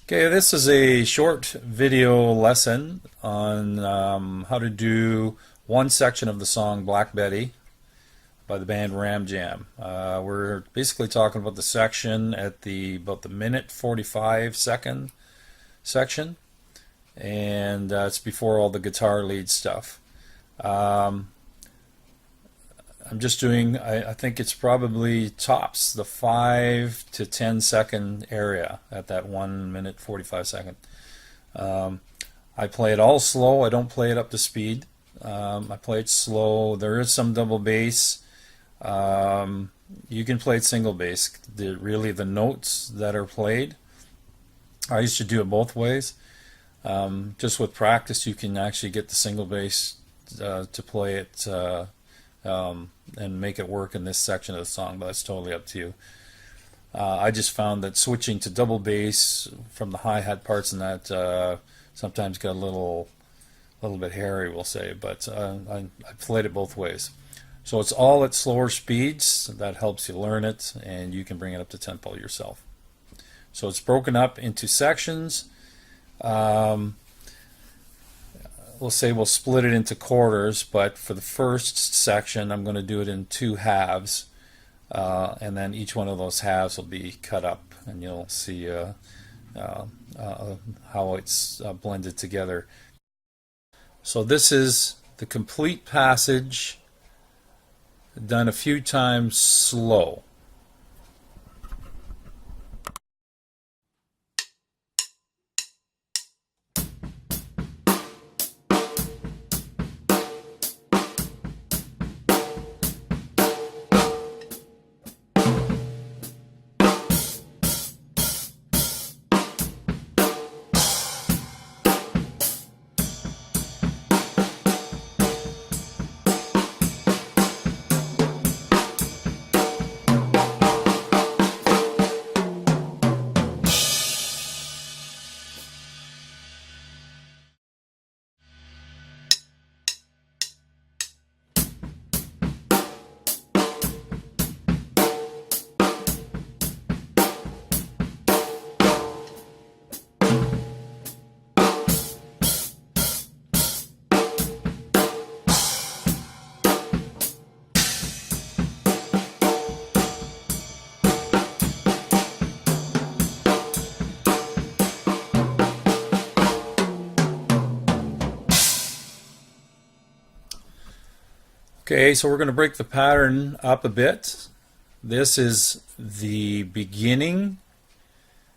Okay, this is a short video lesson on how to do one section of the song Black Betty by the band Ram Jam. We're basically talking about the section at about the minute 45-second section, and it's before all the guitar lead stuff. I'm just doing, I think it's probably tops the 5 to 10 second area at that 1 minute 45 second. I play it all slow. I don't play it up to speed. I play it slow. There is some double bass. You can play it single bass. Really the notes that are played, I used to do it both ways. Just with practice you can actually get the single bass to play it and make it work in this section of the song, but that's totally up to you. I just found that switching to double bass from the hi-hat parts and that sometimes got a little bit hairy, we'll say, but I played it both ways. So it's all at slower speeds. That helps you learn it, and you can bring it up to tempo yourself. So it's broken up into sections. We'll say we'll split it into quarters, but for the first section I'm going to do it in 2 halves, and then each one of those halves will be cut up, and you'll see how it's blended together. So this is the complete passage done a few times slow. Okay, so we're going to break the pattern up a bit. This is the beginning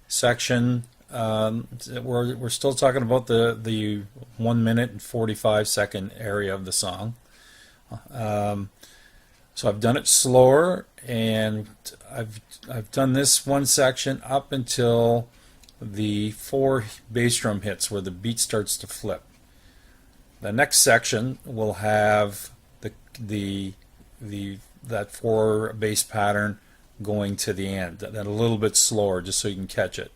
section. We're still talking about the 1 minute and 45 second area of the song. So I've done it slower, and I've done this one section up until the 4 bass drum hits where the beat starts to flip. The next section will have that 4 bass pattern going to the end, and a little bit slower just so you can catch it.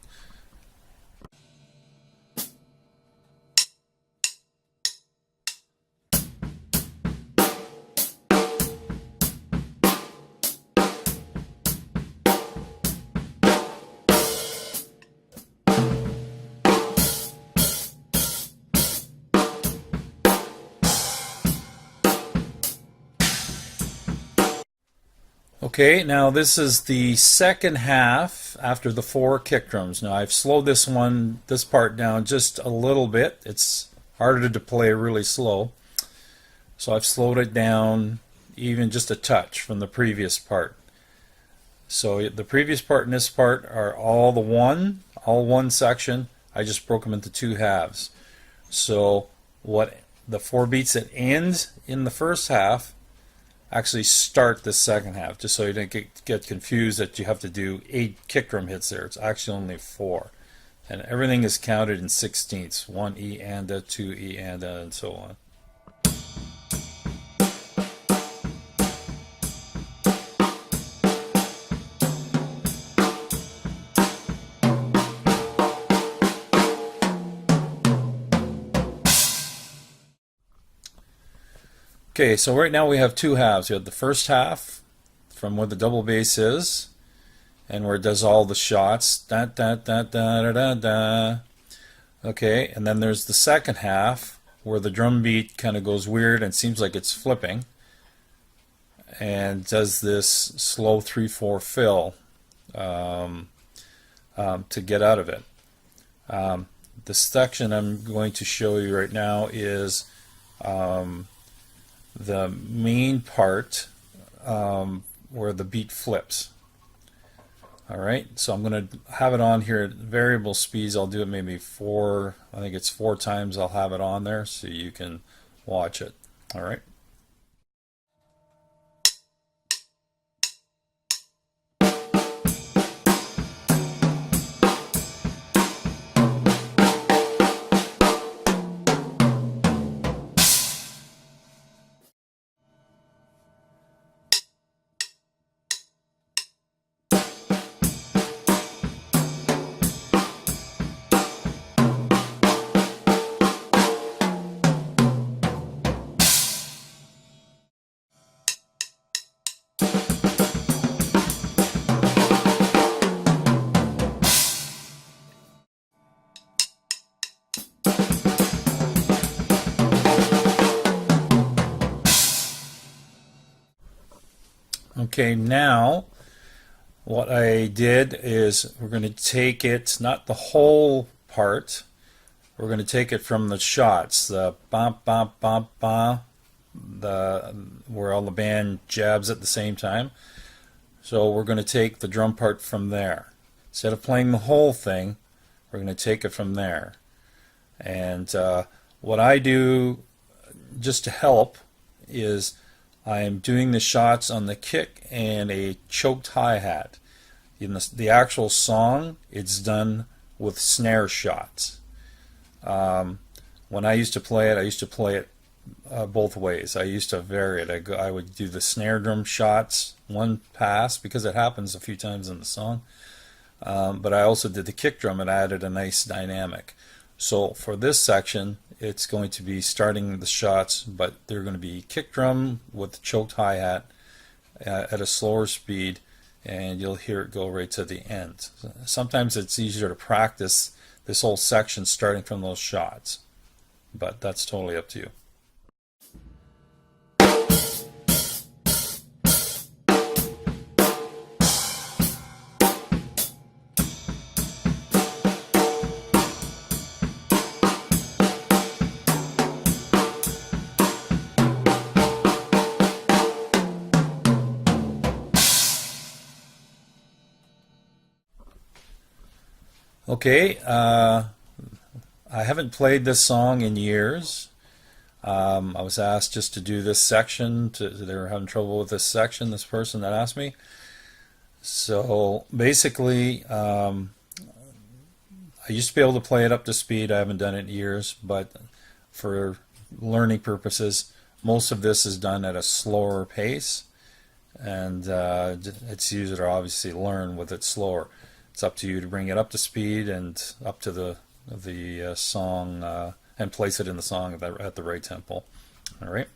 Okay, now this is the second half after the 4 kick drums. Now I've slowed this part down just a little bit. It's harder to play really slow, so I've slowed it down even just a touch from the previous part. So the previous part and this part are all one section. I just broke them into 2 halves. So the 4 beats that end in the first half actually start the second half, just so you don't get confused that you have to do 8 kick drum hits there. It's actually only 4, and everything is counted in 16ths: 1 E and a, 2 E and a, and so on. Okay, so right now we have 2 halves. We have the first half from where the double bass is, and where it does all the shots. Da, da, da, da, da, da, da. Okay, and then there's the second half where the drum beat kind of goes weird and seems like it's flipping, and does this slow 3/4 fill to get out of it. The section I'm going to show you right now is the main part where the beat flips. Alright, so I'm going to have it on here at variable speeds. I'll do it maybe I think it's 4 times I'll have it on there so you can watch it. Alright. Okay, now what I did is we're going to take it, not the whole part, we're going to take it from the shots, the bump, bump, bump, bump, where all the band jabs at the same time. So we're going to take the drum part from there. Instead of playing the whole thing, we're going to take it from there. And what I do, just to help, is I'm doing the shots on the kick and a choked hi-hat. In the actual song, it's done with snare shots. When I used to play it both ways. I used to vary it. I would do the snare drum shots one pass because it happens a few times in the song. But I also did the kick drum and added a nice dynamic. So for this section, it's going to be starting the shots, but they're going to be kick drum with the choked hi-hat at a slower speed, and you'll hear it go right to the end. Sometimes it's easier to practice this whole section starting from those shots, but that's totally up to you. Okay, I haven't played this song in years. I was asked just to do this section. They were having trouble with this section, this person that asked me. So basically, I used to be able to play it up to speed. I haven't done it in years, but for learning purposes, most of this is done at a slower pace, and it's easier to obviously learn with it slower. It's up to you to bring it up to speed and up to the song and place it in the song at the right tempo. All right.